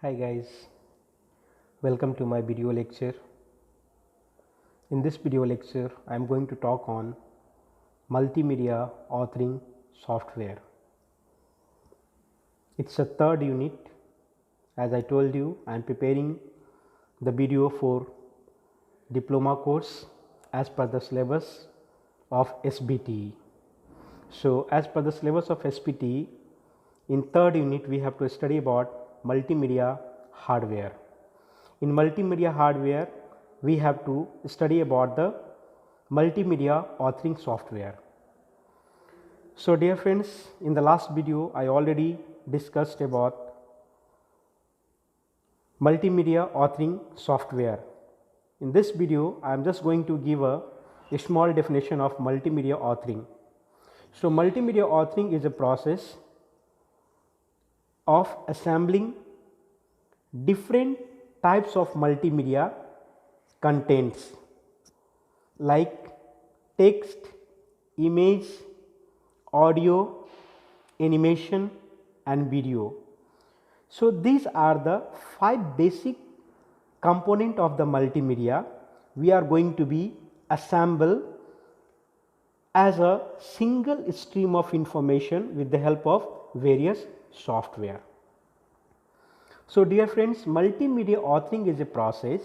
Hi guys, welcome to my video lecture. In this video lecture, I am going to talk on multimedia authoring software. It's a third unit. As I told you, I am preparing the video for diploma course as per the syllabus of SBTE. So, as per the syllabus of SBTE, in third unit we have to study about multimedia hardware. In multimedia hardware, we have to study about the multimedia authoring software. So, dear friends, in the last video I already discussed about multimedia authoring software. In this video, I am just going to give a small definition of multimedia authoring. So, multimedia authoring is a process of assembling different types of multimedia contents like text, image, audio, animation and video. So, these are the 5 basic component of the multimedia we are going to be assemble as a single stream of information with the help of various software. So, dear friends, multimedia authoring is a process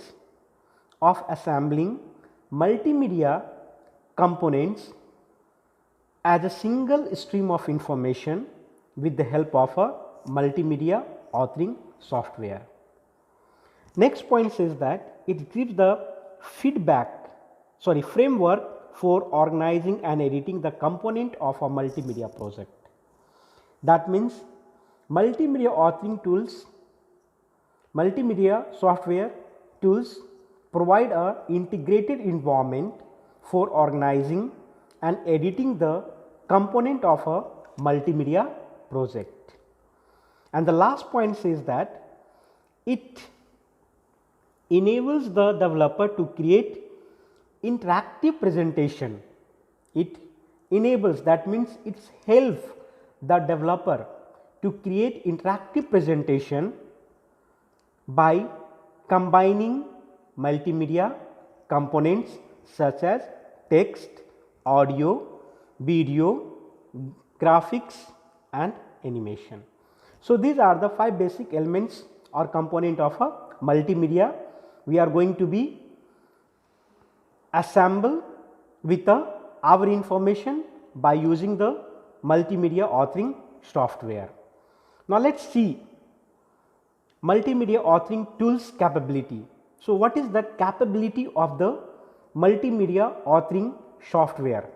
of assembling multimedia components as a single stream of information with the help of a multimedia authoring software. Next point says that it gives the framework for organizing and editing the component of a multimedia project. That means multimedia authoring tools, multimedia software tools provide a integrated environment for organizing and editing the component of a multimedia project. And the last point says that it enables the developer to create interactive presentation. It enables, that means it helps the developer to create interactive presentation by combining multimedia components such as text, audio, video, graphics and animation. So, these are the 5 basic elements or component of a multimedia we are going to be assemble with our information by using the multimedia authoring software. Now, let us see multimedia authoring tools capability. So, what is the capability of the multimedia authoring software?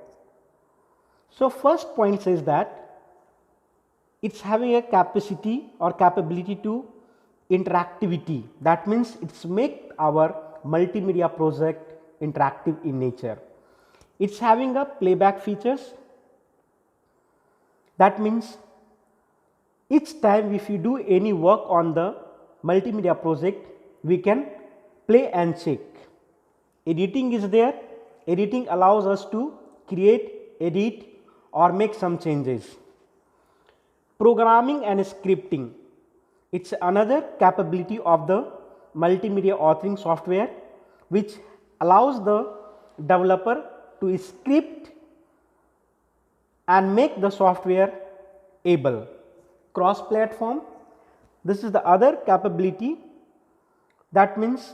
So, first point says that it is having a capacity or capability to interactivity. That means it is make our multimedia project interactive in nature. It is having a playback features. That means each time if you do any work on the multimedia project, we can play and check. Editing is there. Editing allows us to create, edit or make some changes. Programming and scripting, it is another capability of the multimedia authoring software which allows the developer to script and make the software able. Cross platform, this is the other capability. That means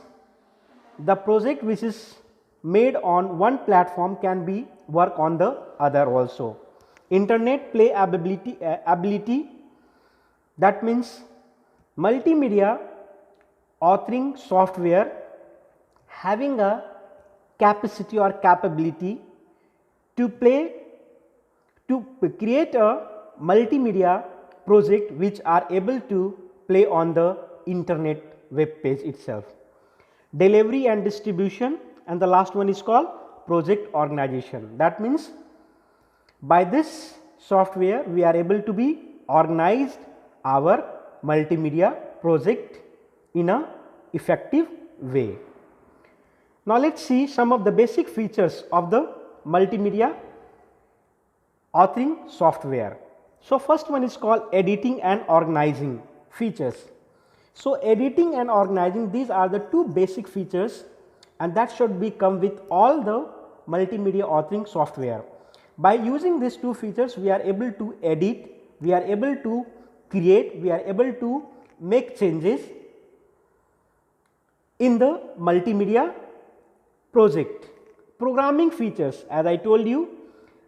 the project which is made on one platform can be work on the other also. Internet play ability, that means multimedia authoring software having a capacity or capability to create a multimedia project which are able to play on the internet web page itself. Delivery and distribution, and the last one is called project organization. That means by this software we are able to be organized our multimedia project in a effective way. Now, let us see some of the basic features of the multimedia authoring software. So, first one is called editing and organizing features. So editing and organizing, these are the two basic features, and that should be come with all the multimedia authoring software. By using these two features, we are able to edit, we are able to create, we are able to make changes in the multimedia project. Programming features, as I told you,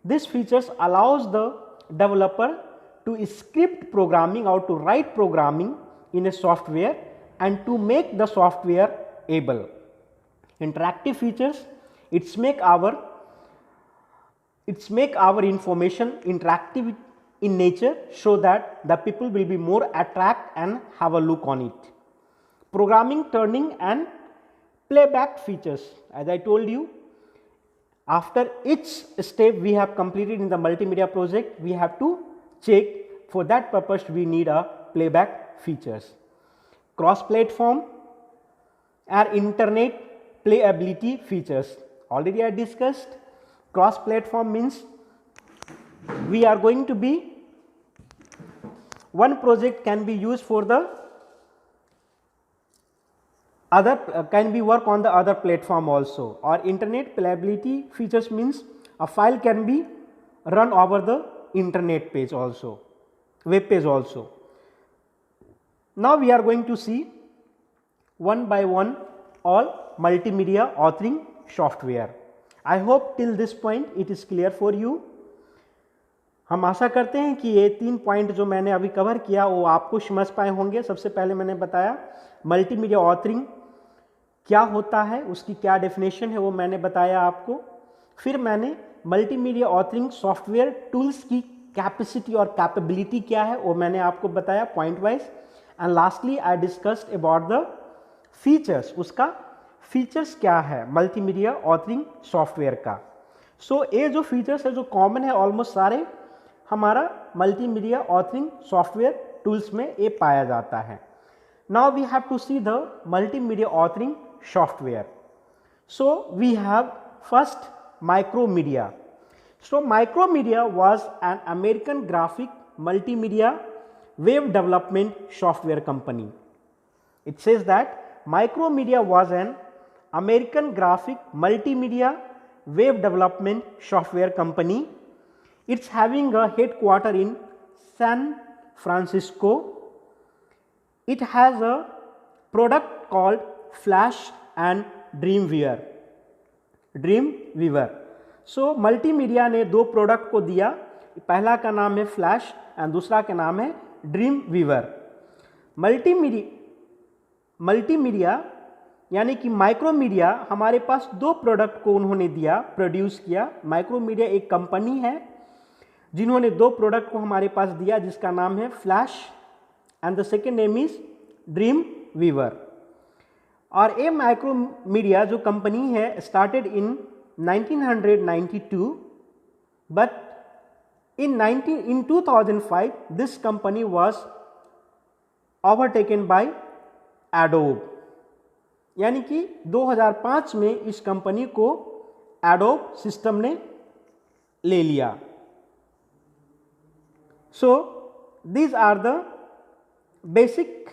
this features allows the developer to script programming or to write programming in a software and to make the software able. Interactive features, it's make our information interactive in nature, so that the people will be more attract and have a look on it. Programming, turning and playback features, as I told you, after each step we have completed in the multimedia project, we have to check. For that purpose we need a playback features. Cross platform or internet playability features, already I discussed. Cross platform means we are going to be, one project can be used for the other, can be work on the other platform also. Or internet playability features means a file can be run over the internet page also, web page also. Now we are going to see one by one all multimedia authoring software. I hope till this point it is clear for you. हम आशा करते हैं कि ये 3 point जो मैंने अभी cover किया वो आपको समझ पाए होंगे। सबसे पहले मैंने बताया मल्टीमीडिया ऑथरिंग क्या होता है, उसकी क्या डेफिनेशन है वो मैंने बताया आपको। फिर मैंने मल्टीमीडिया ऑथरिंग सॉफ्टवेयर टूल्स की कैपेसिटी और कैपेबिलिटी क्या है वो मैंने आपको बताया point wise. And lastly I discussed about the features, उसका फीचर्स क्या है मल्टीमीडिया ऑथरिंग सॉफ्टवेयर का। सो ये जो फीचर्स है जो कॉमन है ऑलमोस्ट सारे हमारा मल्टीमीडिया ऑथरिंग सॉफ्टवेयर टूल्स में ये पाया जाता है। Now we have to see the multimedia authoring software. So we have first Micromedia. So Micromedia was an American graphic multimedia web development software company. It says that Micromedia was an American graphic multimedia web development software company. It's having a headquarter in San Francisco. It has a product called Flash and Dreamweaver. So multimedia ने दो product को दिया, पहला का नाम है flash and दूसरा का नाम है ड्रीमवीवर। मल्टीमीडिया यानी कि माइक्रोमीडिया हमारे पास दो प्रोडक्ट को उन्होंने दिया, प्रोड्यूस किया। माइक्रोमीडिया एक कंपनी है जिन्होंने दो प्रोडक्ट को हमारे पास दिया जिसका नाम है flash and the second name is dream weaver. और ये माइक्रोमीडिया जो कंपनी है started in 1992 but in 2005 this company was overtaken by Adobe, यानी कि 2005 में इस कंपनी को Adobe सिस्टम ने ले लिया। So these are the basic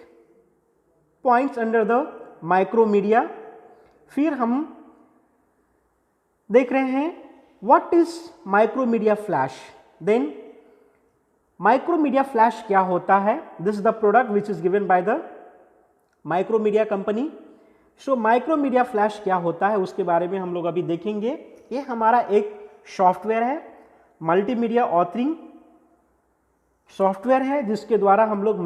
points under the Micromedia. फिर हम देख रहे हैं what is Micromedia Flash. Then Micromedia Flash क्या होता है, this is the product which is given by the Micromedia company. So Micromedia Flash क्या होता है उसके बारे में हम लोग अभी देखेंगे। ये हमारा एक सॉफ्टवेयर है, मल्टीमीडिया ऑथरिंग सॉफ्टवेयर है जिसके द्वारा हम लोग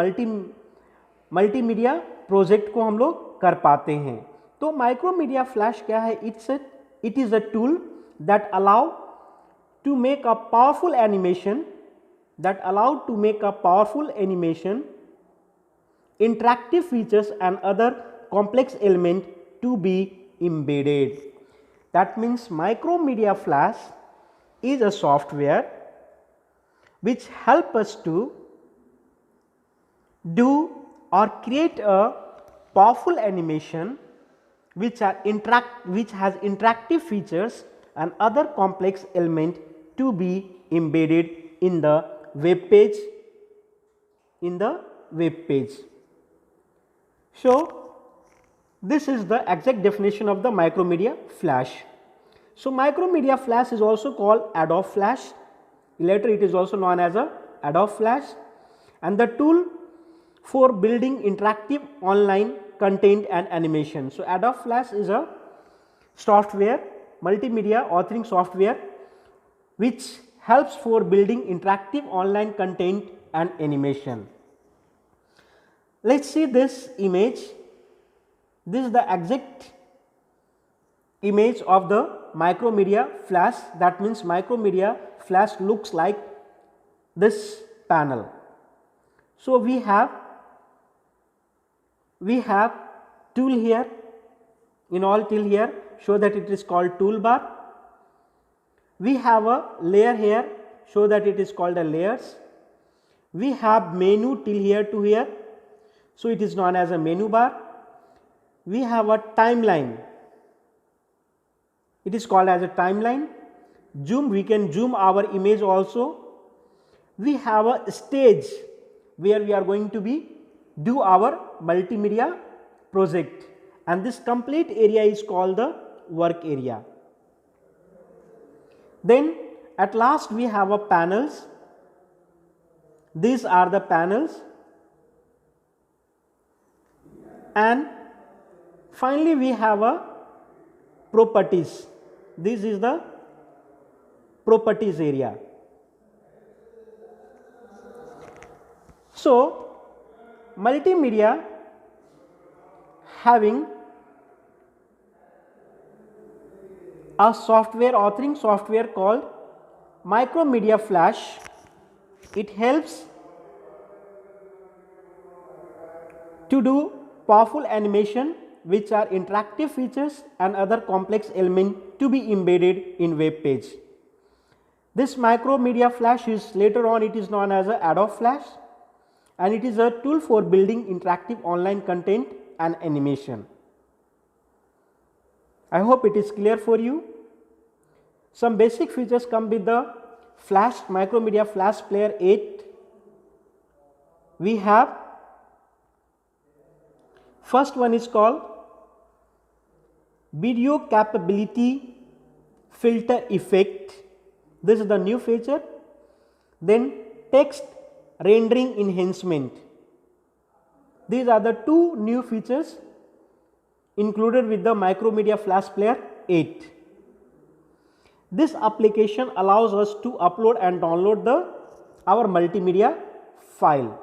मल्टीमीडिया प्रोजेक्ट को हम लोग कर पाते हैं। तो माइक्रोमीडिया फ्लैश क्या है, it is a tool that allow to make a powerful animation interactive features and other complex element to be embedded. That means Micromedia Flash is a software which help us to do or create a powerful animation which has interactive features and other complex element to be embedded in the web page. So, this is the exact definition of the Micromedia Flash. So, Micromedia Flash is also called Adobe Flash. Later it is also known as a Adobe Flash, and the tool for building interactive online content and animation. So, Adobe Flash is a software, multimedia authoring software, which helps for building interactive online content and animation. Let us see this image. This is the exact image of the Micromedia Flash. That means Micromedia Flash looks like this panel. So, we have tool here, in all till here, show that it is called toolbar. We have a layer here, show that it is called a layers. We have menu till here to here, so it is known as a menu bar. We have a timeline, it is called as a timeline. Zoom, we can zoom our image also. We have a stage where we are going to do our multimedia project, and this complete area is called the work area. Then at last we have a panels. These are the panels, and finally we have a properties. This is the properties area. So, multimedia having a software, authoring software called Micromedia Flash. It helps to do powerful animation which are interactive features and other complex elements to be embedded in web page. This Micromedia Flash is later on it is known as a Adobe Flash, and it is a tool for building interactive online content and animation. I hope it is clear for you. Some basic features come with the Flash, Micromedia Flash Player 8. We have first one is called video capability filter effect. This is the new feature. Then text rendering enhancement. These are the two new features included with the Micromedia Flash Player 8. This application allows us to upload and download our multimedia file.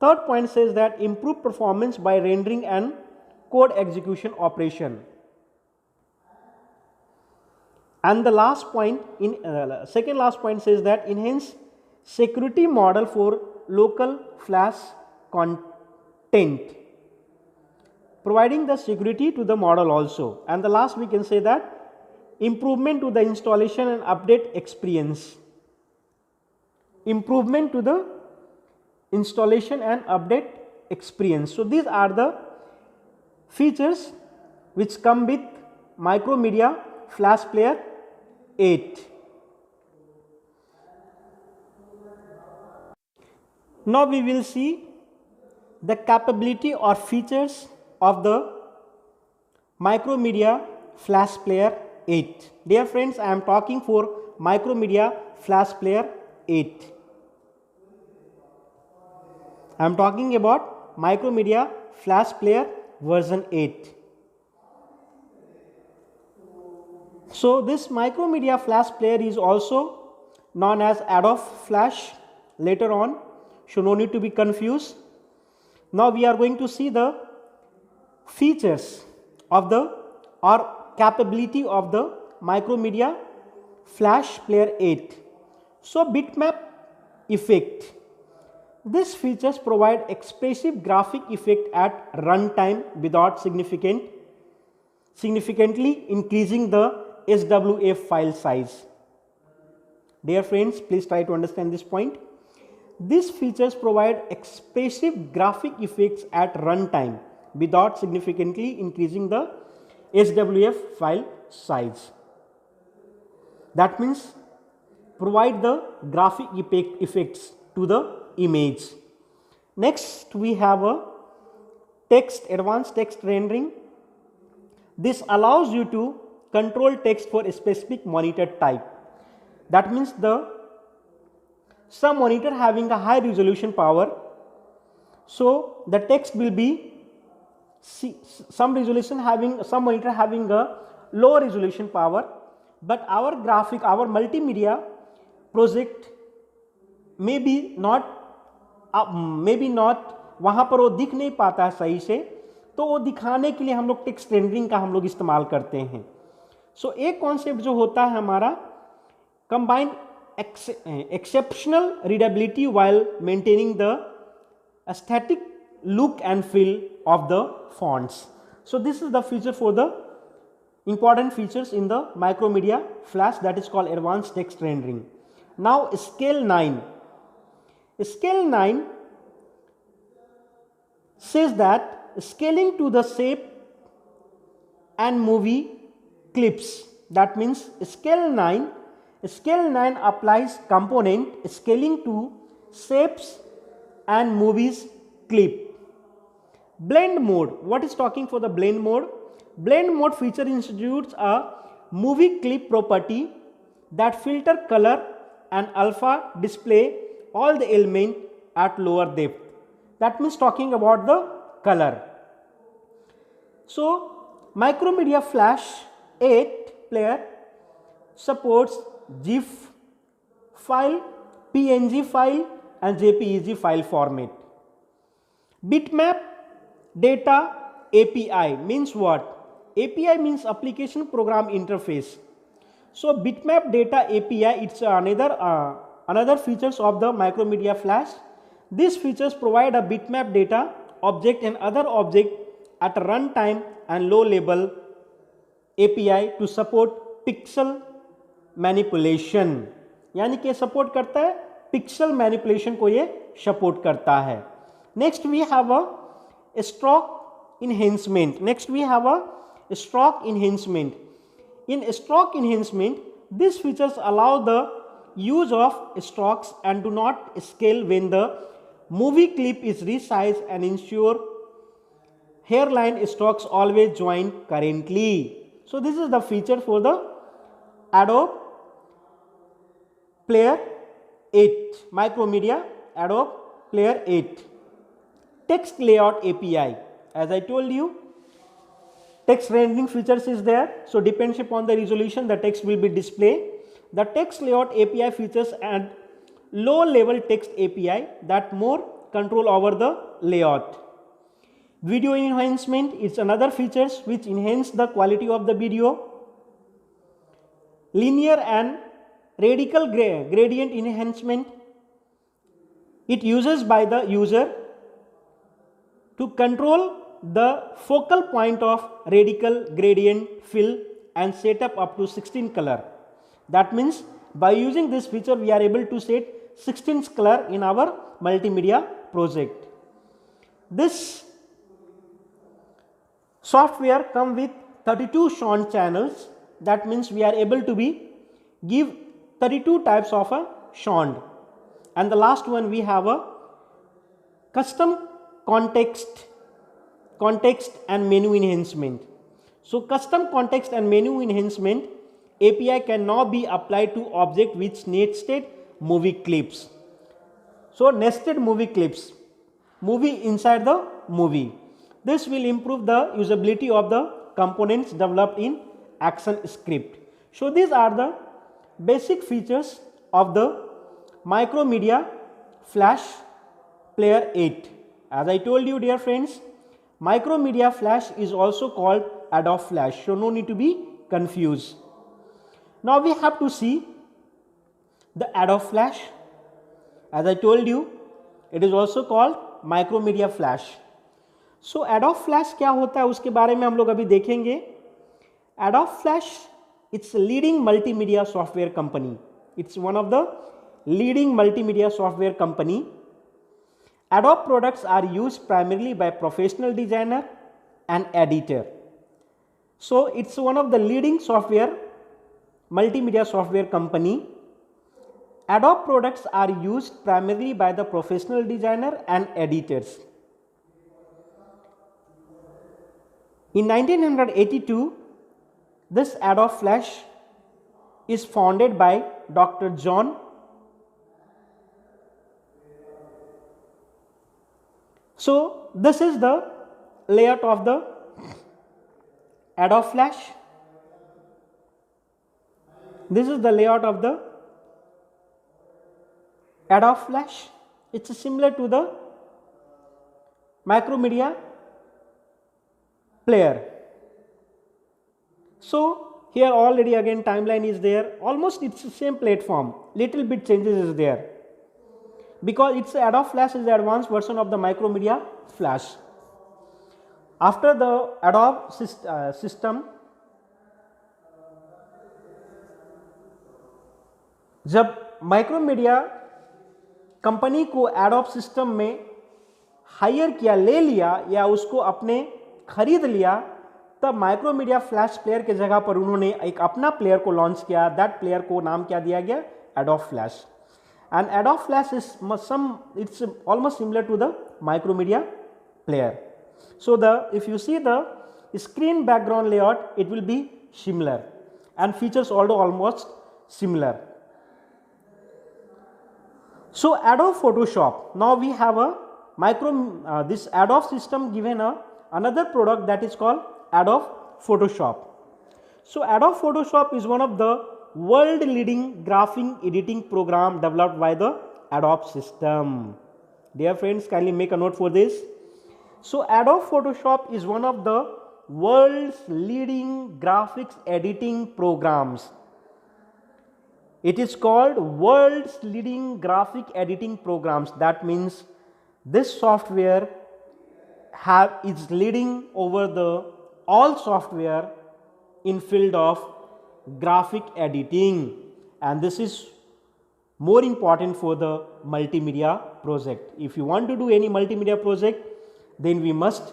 Third point says that improve performance by rendering and code execution operation. And the last point, second last point says that enhance security model for local flash content, providing the security to the model also. And the last we can say that improvement to the installation and update experience. Improvement to the installation and update experience. So, these are the features which come with Micromedia Flash Player 8. Now, we will see the capability or features of the Micromedia Flash Player 8. Dear friends, I am talking for Micromedia Flash Player 8. I am talking about Micromedia Flash Player version 8. So, this Micromedia Flash Player is also known as Adobe Flash later on, so no need to be confused. Now, we are going to see the features of the or capability of the Micromedia Flash Player 8. So, bitmap effect. These features provide expressive graphic effect at runtime without significantly increasing the SWF file size. Dear friends, please try to understand this point. These features provide expressive graphic effects at runtime without significantly increasing the SWF file size. That means provide the graphic effects to the image. Next, we have a text, advanced text rendering. This allows you to control text for a specific monitor type. That means some monitor having a high resolution power, so the text will be some monitor having a low resolution power, but our multimedia project maybe not वहाँ पर वो दिख नहीं पाता है सही से, तो वो दिखाने के लिए हम लोग टेक्स्ट रेंडरिंग का हम लोग इस्तेमाल करते हैं. सो एक कॉन्सेप्ट जो होता है हमारा combine exceptional readability while maintaining the aesthetic look and feel of the fonts. So this is the feature for the important features in the Micromedia Flash, that is called advanced text rendering. Now scale 9. Scale 9 says that scaling to the shape and movie clips. That means scale 9 applies component scaling to shapes and movies clip. Blend mode. What is talking for the blend mode? Blend mode feature introduces a movie clip property that filter color and alpha display all the element at lower depth. That means talking about the color. So Micromedia Flash 8 player supports GIF file, PNG file and JPEG file format. Bitmap data API means what? API means application program interface. So bitmap data API, it's another features of the Micromedia Flash. These features provide a bitmap data object and other object at runtime and low level API to support pixel manipulation. यानी कि support करता है pixel manipulation को, ये support करता है. Next we have a stroke enhancement. In stroke enhancement, these features allow the use of strokes and do not scale when the movie clip is resized and ensure hairline strokes always join currently. So this is the feature for the Adobe Player 8, Micromedia Adobe Player 8. Text layout API. As I told you, text rendering features is there. So depends upon the resolution, the text will be displayed. The text layout API features and low level text API that more control over the layout. Video enhancement is another features which enhance the quality of the video. Linear and radical gradient enhancement. It uses by the user to control the focal point of radical gradient fill and set up to 16 color. That means by using this feature we are able to set 16 color in our multimedia project. This software come with 32 sound channels. That means we are able to give 32 types of a sound. And the last one, we have a custom context and menu enhancement. So custom context and menu enhancement API can now be applied to object with nested movie clips. So nested movie clips, movie inside the movie. This will improve the usability of the components developed in ActionScript. So these are the basic features of the Micromedia Flash Player 8. As I told you, dear friends, Micromedia Flash is also called Adobe Flash, so no need to be confused. Now we have to see the Adobe Flash. As I told you, it is also called Micromedia Flash. So Adobe Flash क्या होता है उसके बारे में हम लोग अभी देखेंगे. Adobe Flash, it's a leading multimedia software company. It's one of the leading multimedia software company. Adobe products are used primarily by professional designer and editor. So it's one of the leading multimedia software company. Adobe products are used primarily by the professional designer and editors. In 1982, this Adobe Flash is founded by Dr. John. So this is the layout of the Adobe Flash. This is the layout of the Adobe Flash. It's similar to the Macromedia player. So here already again timeline is there, almost it's the same platform, little bit changes is there, because it's Adobe Flash is the advanced version of the Macromedia Flash. After the Adobe system, जब Macromedia company को adobe system में higher किया, ले लिया या उसको अपने खरीद लिया, तब माइक्रोमीडिया फ्लैश प्लेयर के जगह पर उन्होंने एक अपना प्लेयर को लॉन्च किया. दैट प्लेयर को नाम क्या दिया गया? Adobe Flash. And Adobe Flash is its almost similar to the Micromedia player. So the if you see the screen background layout, it will be similar and features also almost similar. So Adobe Photoshop, now we have a this Adobe system given another product that is called Adobe Photoshop. So Adobe Photoshop is one of the world leading graphic editing program developed by the Adobe system. Dear friends, kindly make a note for this. So Adobe Photoshop is one of the world's leading graphics editing programs. It is called world's leading graphic editing programs. That means this software is leading over the all software in field of graphic editing, and this is more important for the multimedia project. If you want to do any multimedia project, then we must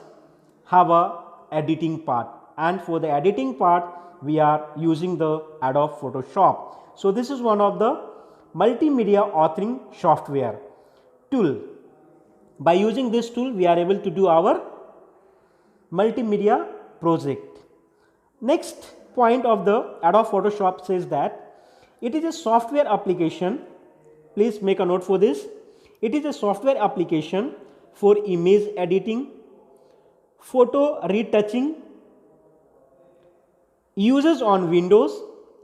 have a editing part, and for the editing part we are using the Adobe Photoshop. So this is one of the multimedia authoring software tool. By using this tool we are able to do our multimedia project. Next point of the Adobe Photoshop says that it is a software application. Please make a note for this. It is a software application for image editing, photo retouching, uses on Windows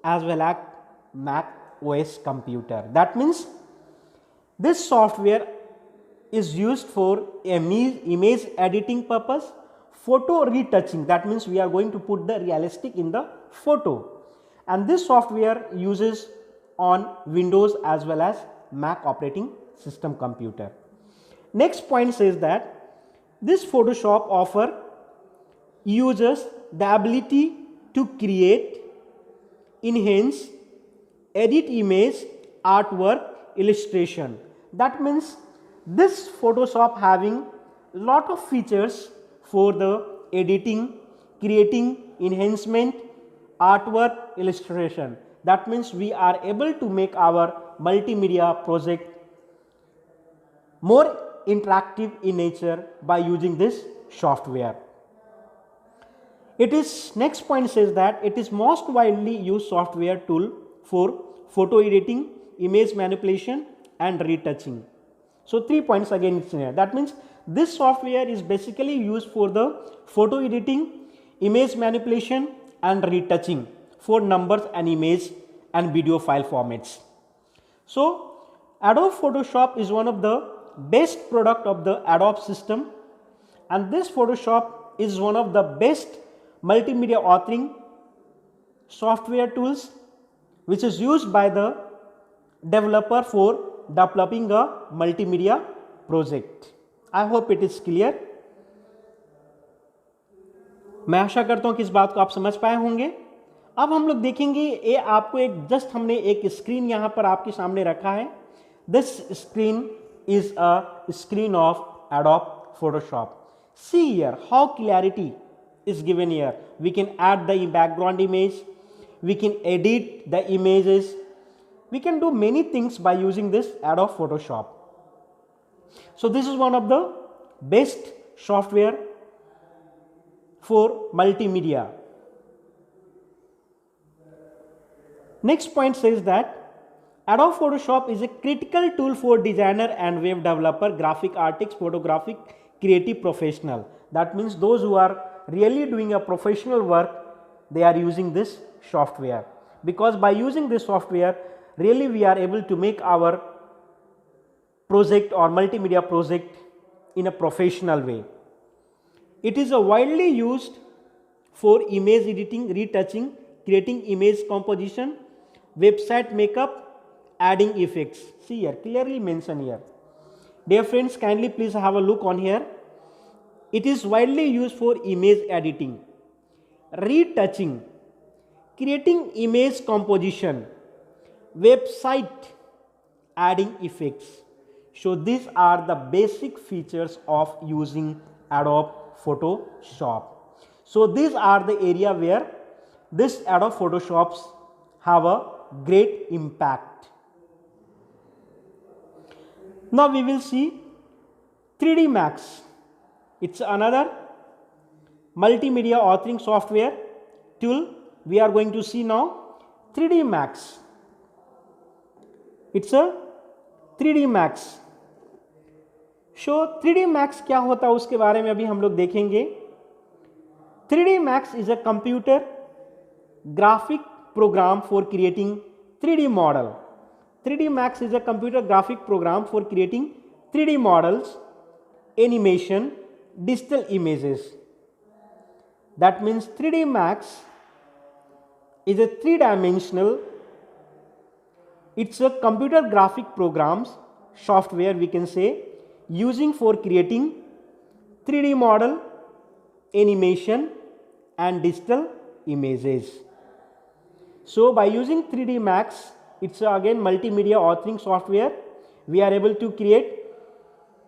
as well as Mac OS computer. That means this software is used for image editing purpose, photo retouching. That means we are going to put the realistic in the photo, and this software uses on Windows as well as Mac operating system computer. Next point says that this Photoshop offer users the ability to create, enhance, edit image, artwork, illustration. That means this Photoshop having lot of features for the editing, creating, enhancement, artwork, illustration. That means we are able to make our multimedia project more interactive in nature by using this software. It is next point says that it is most widely used software tool for photo editing, image manipulation and retouching. So 3 points again it's here. That means this software is basically used for the photo editing, image manipulation and retouching for numbers and image and video file formats. So Adobe Photoshop is one of the best product of the Adobe system, and this Photoshop is one of the best multimedia authoring software tools which is used by the developer for developing a multimedia project. I hope it is clear. मैं आशा करता हूं कि इस बात को आप समझ पाए होंगे. अब हम लोग देखेंगे, ये आपको एक जस्ट हमने एक स्क्रीन यहां पर आपके सामने रखा है. This screen is a screen of Adobe Photoshop. See here how clarity is given here. We can add the background image, we can edit the images, we can do many things by using this Adobe Photoshop. So this is one of the best software for multimedia. Next point says that Adobe Photoshop is a critical tool for designer and web developer, graphic artists, photographic, creative professional. That means those who are really doing a professional work, they are using this software, because by using this software really we are able to make our project or multimedia project in a professional way. It is a widely used for image editing, retouching, creating image composition, website makeup, adding effects. See here, clearly mentioned here. Dear friends, kindly please have a look on here. It is widely used for image editing, retouching, creating image composition, website, adding effects. So these are the basic features of using Adobe Photoshop. So these are the area where this Adobe Photoshops have a great impact. Now we will see 3D Max. It's another multimedia authoring software tool. We are going to see now 3D Max. It's a 3D Max. So 3D Max क्या होता है उसके बारे में अभी हम लोग देखेंगे. 3D Max is a computer graphic program for creating 3D model. 3D Max is a computer graphic program for creating 3D models, animation, digital images. That means 3D Max is a three-dimensional, it's a computer graphic programs software we can say, using for creating 3D model, animation and digital images. So by using 3D Max, it's again multimedia authoring software. We are able to create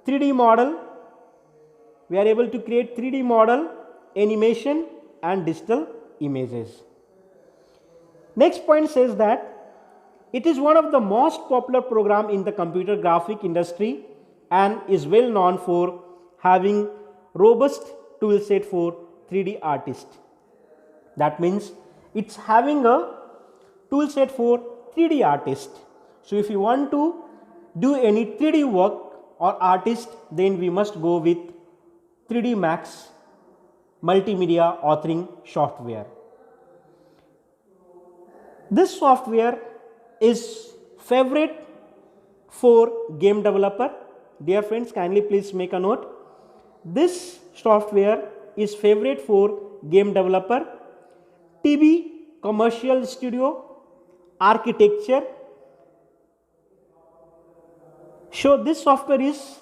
3D model, animation and digital images. Next point says that it is one of the most popular program in the computer graphic industry and is well known for having robust tool set for 3D artists. That means it's having a tool set for 3D artists. So if you want to do any 3D work or artist, then we must go with 3D Max multimedia authoring software. This software is favorite for game developer. Dear friends, kindly please make a note. This software is favorite for game developer, TV, commercial studio, architecture. So this software is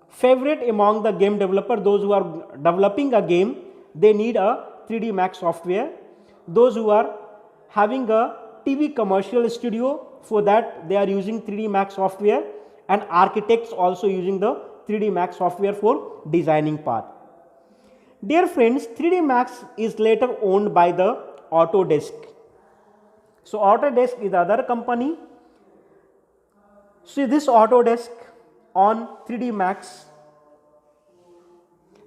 favorite among the game developer. Those who are developing a game, they need a 3D Max software. Those who are having a TV commercial studio, for that they are using 3D Max software, and architects also using the 3D Max software for designing part. Dear friends, 3D Max is later owned by the Autodesk. So Autodesk is the other company. See this Autodesk on 3D Max.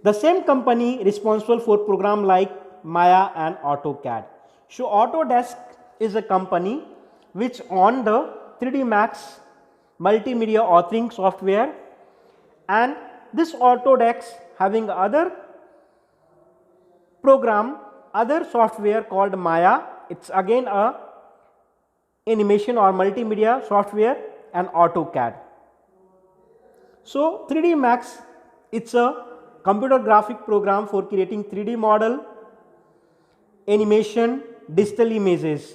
The same company responsible for program like Maya and AutoCAD. So Autodesk is a company which own the 3D Max multimedia authoring software, and this Autodesk having other program, other software called Maya. It's again a animation or multimedia software, and AutoCAD. So 3D Max, it's a computer graphic program for creating 3D model, animation, digital images.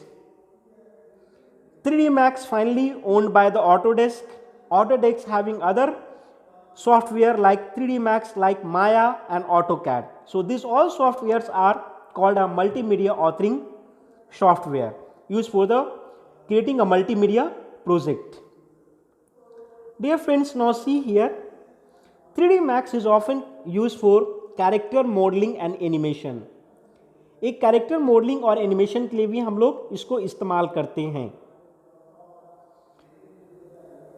3D Max finally owned by the Autodesk. Autodesk having other software like 3D Max, like Maya and AutoCAD. So these all softwares are called a multimedia authoring software used for the creating a multimedia project. Dear friends, now see here, 3D Max is often used for character modeling and animation. एक character modelling और animation के लिए भी हम लोग इसको इस्तेमाल करते हैं.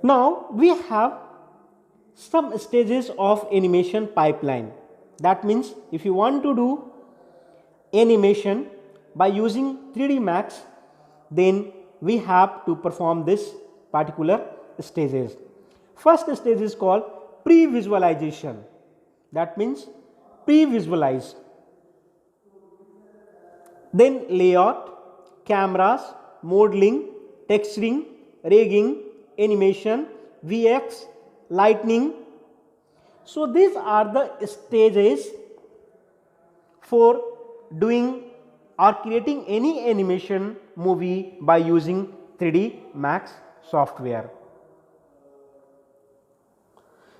Now we have some stages of animation pipeline. That means if you want to do animation by using 3D Max, then we have to perform this particular stages. First stage is called pre-visualization. That means pre-visualize. Then layout, cameras, modeling, texturing, rigging, animation, VFX, lighting. So these are the stages for doing or creating any animation movie by using 3D Max software.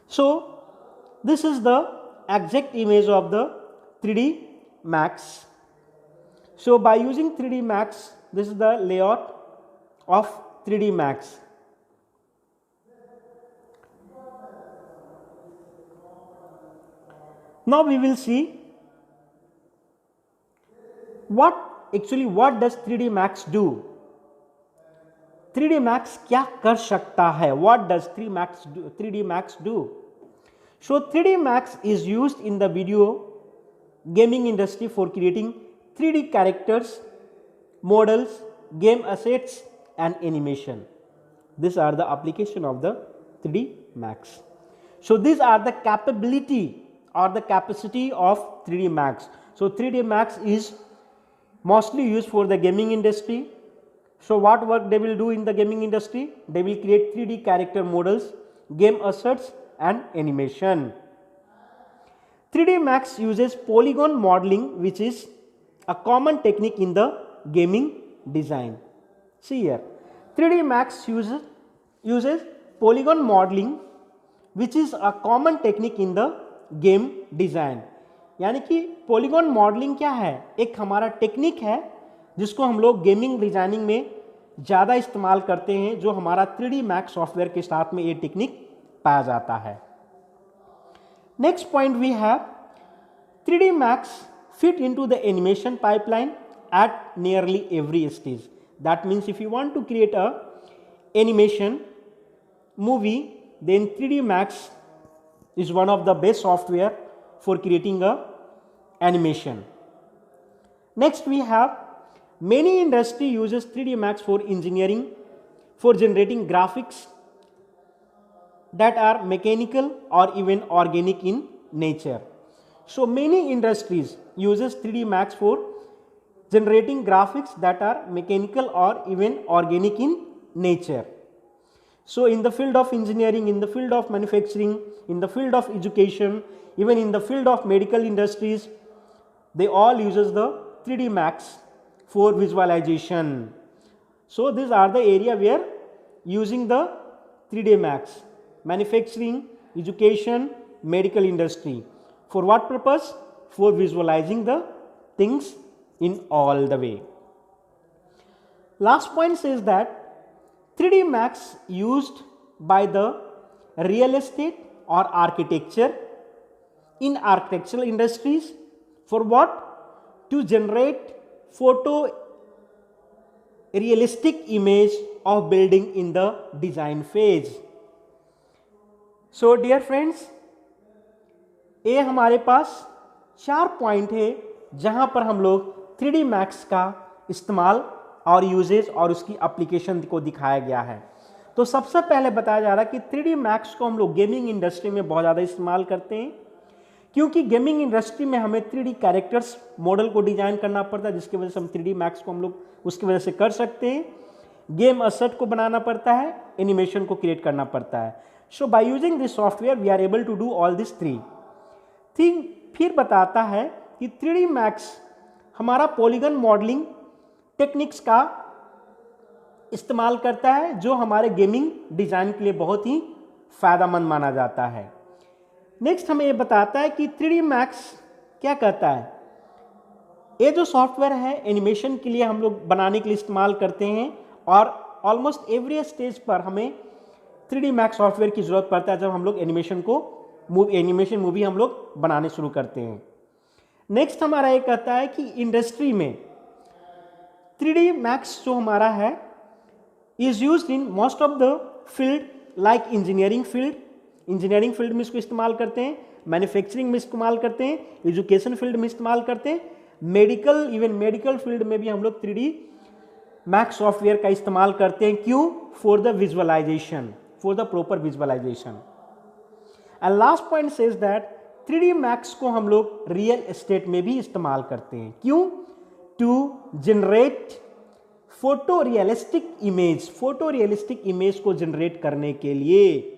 So this is the exact image of the 3D Max. So by using 3D Max, this is the layout of 3D Max. Now we will see what does 3D Max do. 3D Max क्या कर सकता है? What does 3D Max do? So 3D Max is used in the video gaming industry for creating 3D characters, models, game assets and animation. These are the application of the 3D Max. So these are the capability or the capacity of 3D Max. So 3D Max is mostly used for the gaming industry. So what work they will do in the gaming industry? They will create 3D character models, game assets and animation. 3D Max uses polygon modeling, which is a common technique in the gaming design. See here, 3D Max uses polygon modeling, which is a common technique in the game design. यानी कि polygon modelling क्या है? एक हमारा technique है जिसको हम लोग गेमिंग डिजाइनिंग में ज़्यादा इस्तेमाल करते हैं, जो हमारा 3D मैक्स सॉफ्टवेयर के साथ में ये टेक्निक पाया जाता है. Next point we have 3D Max fit into the animation pipeline at nearly every stage. That means if you want to create a animation movie, then 3D Max is one of the best software for creating a animation. Next we have many industry uses 3D Max for engineering, for generating graphics that are mechanical or even organic in nature. So many industries uses 3D Max for generating graphics that are mechanical or even organic in nature. So in the field of engineering, in the field of manufacturing, in the field of education, even in the field of medical industries, they all uses the 3D Max for visualization. So these are the area where using the 3D Max: manufacturing, education, medical industry. For what purpose? For visualizing the things in all the way. Last point says that 3D Max used by the real estate or architecture in architectural industries. For what? To generate photo realistic image of building in the design phase. So dear friends, ये हमारे पास 4 point है जहां पर हम लोग 3D Max का इस्तेमाल और यूजेज और उसकी एप्लीकेशन को दिखाया गया है. तो सबसे पहले बताया जा रहा है कि 3D Max को हम लोग गेमिंग इंडस्ट्री में बहुत ज़्यादा इस्तेमाल करते हैं, क्योंकि गेमिंग इंडस्ट्री में हमें 3D कैरेक्टर्स मॉडल को डिजाइन करना पड़ता है, जिसकी वजह से हम 3D Max को हम लोग उसकी वजह से कर सकते हैं. गेम असेट को बनाना पड़ता है, एनिमेशन को क्रिएट करना पड़ता है. So by using this software we are able to do all this 3 thing. फिर बताता है कि 3D Max हमारा पॉलीगन मॉडलिंग टेक्निक्स का इस्तेमाल करता है, जो हमारे गेमिंग डिजाइन के लिए बहुत ही फायदेमंद माना जाता है. नेक्स्ट हमें ये बताता है कि 3D Max क्या कहता है. ये जो सॉफ्टवेयर है एनिमेशन के लिए हम लोग बनाने के लिए इस्तेमाल करते हैं, और ऑलमोस्ट एवरी स्टेज पर हमें 3D Max सॉफ्टवेयर की ज़रूरत पड़ता है जब हम लोग एनिमेशन मूवी हम लोग बनाने शुरू करते हैं. नेक्स्ट हमारा ये कहता है कि इंडस्ट्री में 3D Max जो हमारा है is used in most of the field like engineering field, engineering field में इसको इस्तेमाल करते हैं, मैन्युफैक्चरिंग में इस्तेमाल करते हैं, एजुकेशन फील्ड में इस्तेमाल करते हैं, मेडिकल, इवन मेडिकल फील्ड में भी हम लोग 3D मैक्स सॉफ्टवेयर का इस्तेमाल करते हैं। क्यों? For the visualisation, for the proper visualisation. And last point says that 3D Max को हम लोग रियल एस्टेट में भी इस्तेमाल करते हैं। क्यों? To generate photo realistic image, photo realistic image को जनरेट करने के लिए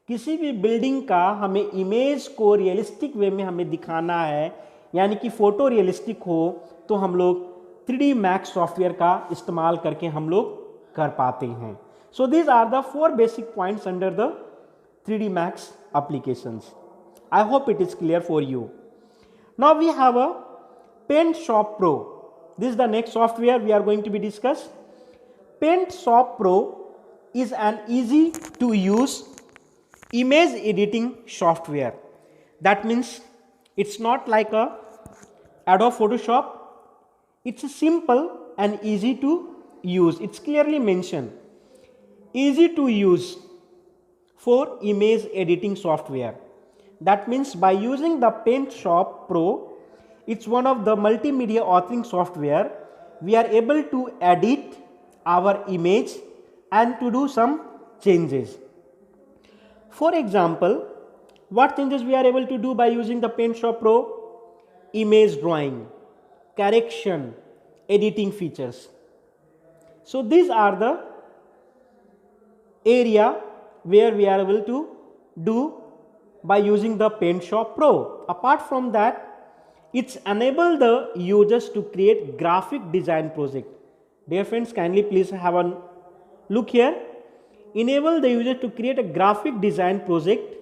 किसी भी बिल्डिंग का हमें इमेज को रियलिस्टिक वे में हमें दिखाना है, यानी कि फोटो रियलिस्टिक हो, तो हम लोग 3D मैक्स सॉफ्टवेयर का इस्तेमाल करके हम लोग कर पाते हैं। So these are the 4 basic points under the 3D Max applications. I hope it is clear for you. Now we have a PaintShop Pro. This is the next software we are going to be discuss. PaintShop Pro is an easy to use image editing software. That means it's not like a Adobe Photoshop. It's simple and easy to use. It's clearly mentioned. Easy to use for image editing software. That means by using the PaintShop Pro, it's one of the multimedia authoring software, we are able to edit our image and to do some changes. For example, what changes we are able to do by using the PaintShop Pro? Image drawing, correction, editing features. So these are the area where we are able to do by using the PaintShop Pro. Apart from that, it's enable the users to create graphic design project. Dear friends, kindly please have a look here. Enable the user to create a graphic design project,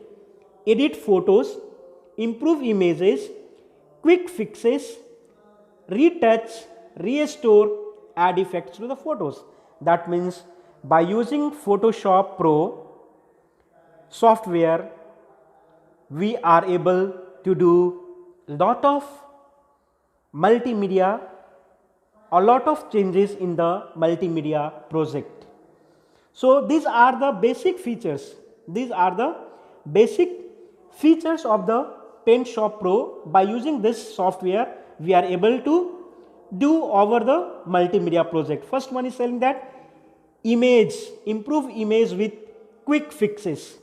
edit photos, improve images, quick fixes, retouch, restore, add effects to the photos. That means by using Photoshop Pro software, we are able to do lot of multimedia, a lot of changes in the multimedia project. So these are the basic features. These are the basic features of the PaintShop Pro. By using this software, we are able to do over the multimedia project. First one is saying that image, improve image with quick fixes.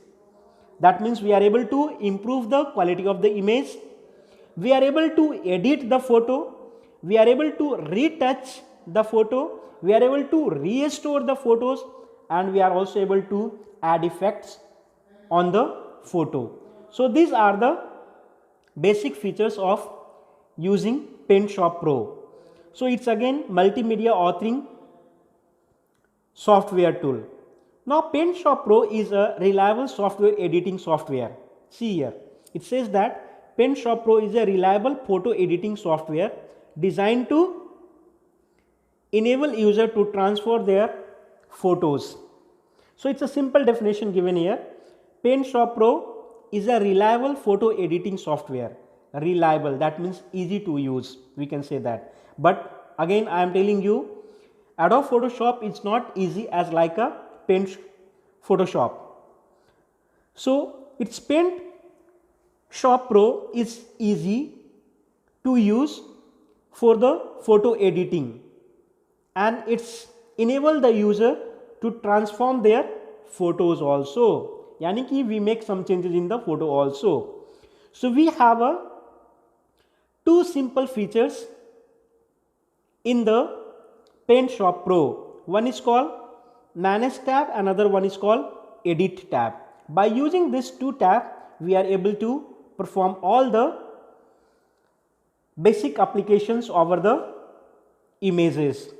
That means we are able to improve the quality of the image, we are able to edit the photo, we are able to retouch the photo, we are able to restore the photos, and we are also able to add effects on the photo. So these are the basic features of using PaintShop Pro. So it's again multimedia authoring software tool. Now PaintShop Pro is a reliable software editing software. See here, it says that PaintShop Pro is a reliable photo editing software designed to enable user to transfer their photos. So it's a simple definition given here. PaintShop Pro is a reliable photo editing software. Reliable, that means easy to use, we can say that. But again I am telling you, Adobe Photoshop is not easy as like a Paint Photoshop. So its PaintShop Pro is easy to use for the photo editing, and it's enable the user to transform their photos also, yani ki we make some changes in the photo also. So we have two simple features in the PaintShop Pro. One is called Manage tab, another one is called Edit tab. By using these two tabs, we are able to perform all the basic applications over the images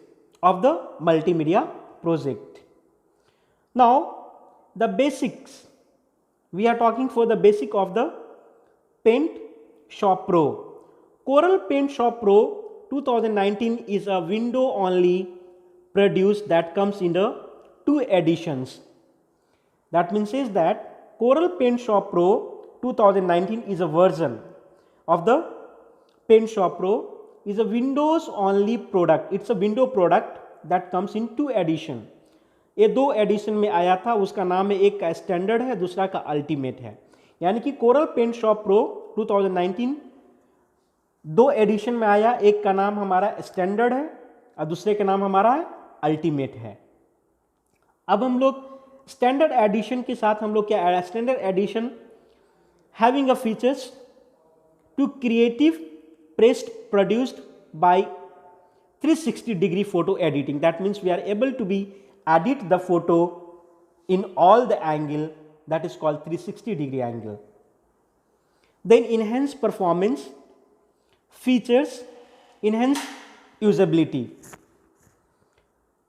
of the multimedia project. Now the basics, we are talking for the basic of the PaintShop Pro. Corel PaintShop Pro 2019 is a window only produced that comes in the 2 editions. That means is that Corel PaintShop Pro 2019 is a version of the PaintShop Pro, is a Windows only product. It's a window product that comes in 2 editions. ये 2 edition में आया था, उसका नाम है, एक का standard है, दूसरा का अल्टीमेट है। यानी कि Corel Paint Shop Pro 2019 2 edition में आया, एक का नाम हमारा स्टैंडर्ड है और दूसरे का नाम हमारा है अल्टीमेट है। अब हम लोग स्टैंडर्ड एडिशन के साथ हम लोग क्या, standard edition having a features to creative pressed produced by 360 degree photo editing. That means we are able to be edit the photo in all the angle, that is called 360 degree angle. Then enhance performance features, enhance usability,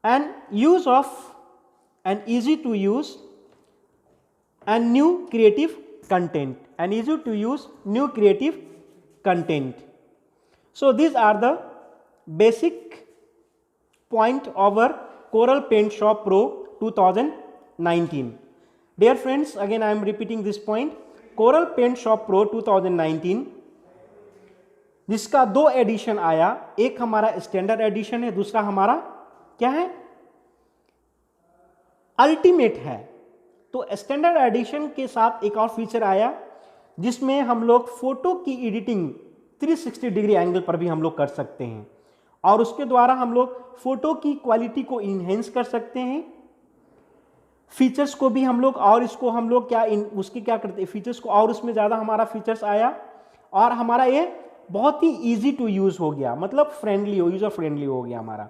and use of an easy to use and new creative content, and easy to use new creative content. So these are the basic point of our Coral Paint Shop Pro 2019. Dear friends, again I am repeating this point, Coral Paint Shop Pro 2019 जिसका 2 addition आया, एक हमारा standard addition है, दूसरा हमारा क्या है, ultimate है। तो स्टैंडर्ड एडिशन के साथ एक और फीचर आया जिसमें हम लोग फोटो की एडिटिंग 360 डिग्री एंगल पर भी हम लोग कर सकते हैं और उसके द्वारा हम लोग फोटो की क्वालिटी को इन्हेंस कर सकते हैं, फीचर्स को भी हम लोग, और इसको हम लोग क्या उसकी क्या करते हैं, फीचर्स को और उसमें ज़्यादा हमारा फीचर्स आया और हमारा ये बहुत ही इजी टू यूज़ हो गया, मतलब फ्रेंडली हो, यूजर फ्रेंडली हो गया हमारा।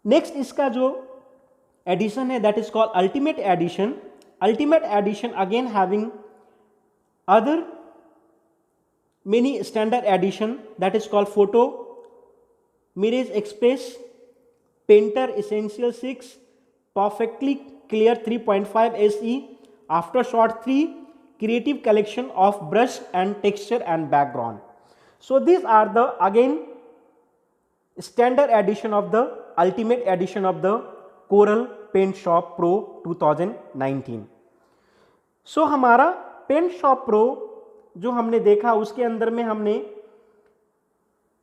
नेक्स्ट इसका जो एडिशन है that is called ultimate addition. Ultimate addition again having other many standard edition, that is called Photo Mirage Express, Painter Essential 6, Perfectly Clear 3.5 SE, Aftershot 3, Creative Collection of Brush and Texture and Background. So these are the again standard edition of the ultimate edition of the Coral Paint Shop Pro 2019. So हमारा Paint Shop Pro जो हमने देखा उसके अंदर में हमने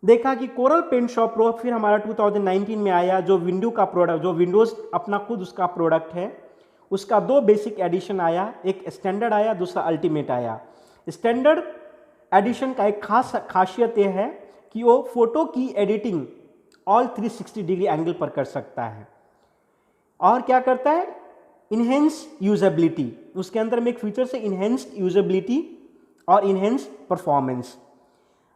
देखा कि कोरल पेंट शॉप प्रो फिर हमारा 2019 में आया, जो विंडो का प्रोडक्ट, जो विंडोज अपना खुद उसका प्रोडक्ट है, उसका 2 बेसिक एडिशन आया, एक स्टैंडर्ड आया, दूसरा अल्टीमेट आया। स्टैंडर्ड एडिशन का एक खासियत यह है कि वो फोटो की एडिटिंग ऑल 360 डिग्री एंगल पर कर सकता है और क्या करता है, इनहेंस यूजेबिलिटी, उसके अंदर में एक फीचर से इनहेंस्ड यूजेबिलिटी और इनहेंस परफॉर्मेंस।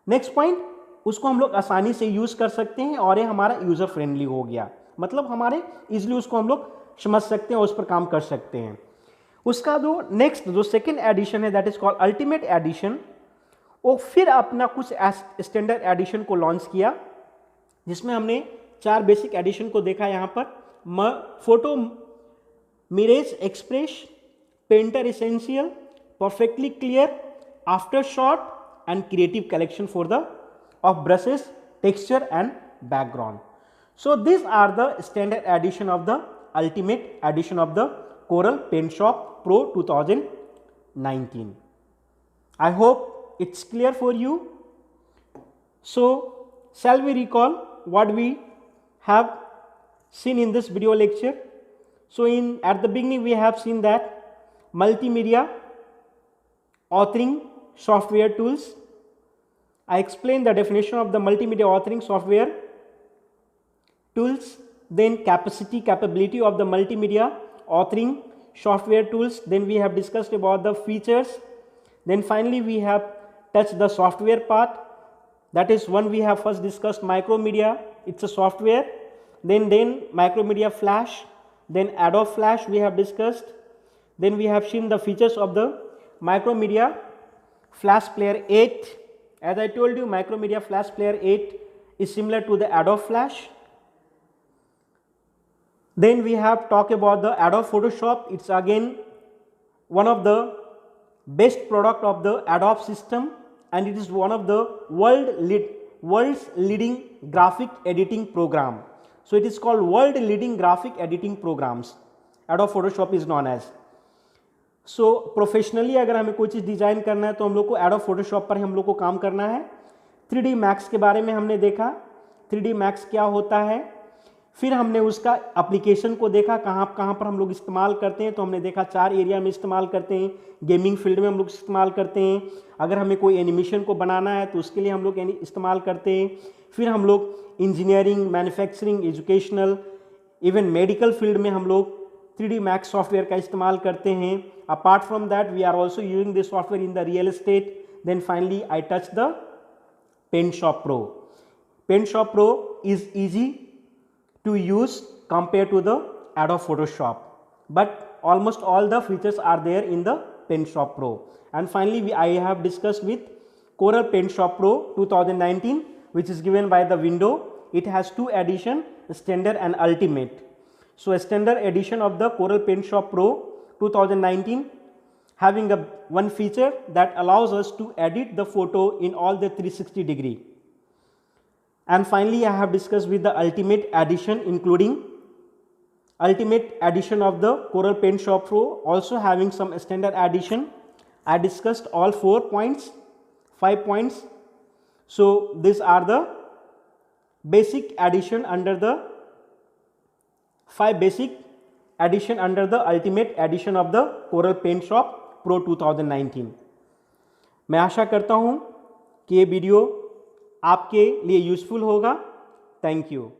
नेक्स्ट पॉइंट, उसको हम लोग आसानी से यूज कर सकते हैं और ये हमारा यूजर फ्रेंडली हो गया, मतलब हमारे इजीली उसको हम लोग समझ सकते हैं और उस पर काम कर सकते हैं। उसका जो नेक्स्ट जो सेकेंड एडिशन है that is called ultimate addition, वो फिर अपना कुछ स्टैंडर्ड एडिशन को लॉन्च किया जिसमें हमने 4 बेसिक एडिशन को देखा यहाँ पर, photo mirage express, painter essential, perfectly clear, Aftershot and creative collection for the of brushes, texture and background. So these are the standard edition of the ultimate edition of the Coral Paint Shop Pro 2019. I hope it's clear for you. So shall we recall what we have seen in this video lecture? So at the beginning we have seen that multimedia authoring software tools. I explained the definition of the multimedia authoring software tools, then capability of the multimedia authoring software tools, then we have discussed about the features, then finally we have touched the software part, that is one we have first discussed Micromedia, it's a software, then Micromedia Flash, then Adobe Flash we have discussed, then we have seen the features of the Micromedia Flash Player 8. As I told you, Micromedia Flash Player 8 is similar to the Adobe Flash. Then we have talked about the Adobe Photoshop. It's again one of the best product of the Adobe system and it is one of the world's leading graphic editing program. So it is called world leading graphic editing programs. Adobe Photoshop is known as. So professionally अगर हमें कोई चीज़ design करना है तो हम लोग को adobe Photoshop पर हम लोग को काम करना है। 3D मैक्स के बारे में हमने देखा, 3D मैक्स क्या होता है, फिर हमने उसका एप्लीकेशन को देखा, कहाँ कहाँ पर हम लोग इस्तेमाल करते हैं। तो हमने देखा 4 एरिया में इस्तेमाल करते हैं। गेमिंग फील्ड में हम लोग इस्तेमाल करते हैं, अगर हमें कोई एनिमेशन को बनाना है तो उसके लिए हम लोग इस्तेमाल करते हैं। फिर हम लोग engineering, manufacturing, educational, even medical field में हम लोग 3D Max सॉफ्टवेयर का इस्तेमाल करते हैं। Apart from that we are also using this software in the real estate. Then finally I touch the PaintShop Pro. PaintShop Pro is easy to use compared to the Adobe Photoshop, but almost all the features are there in the PaintShop Pro. And finally I have discussed with Corel PaintShop Pro 2019, which is given by the window. It has 2 editions, standard and ultimate. So a standard edition of the Corel PaintShop Pro 2019 having one feature that allows us to edit the photo in all the 360 degree. And finally I have discussed with the ultimate edition, including ultimate edition of the Corel PaintShop Pro also having some standard edition. I discussed all 4 points, 5 points. So these are the basic addition under the 5 basic addition under the ultimate edition of the Corel PaintShop Pro 2019. मैं आशा करता हूँ कि ये video आपके लिए useful होगा। Thank you.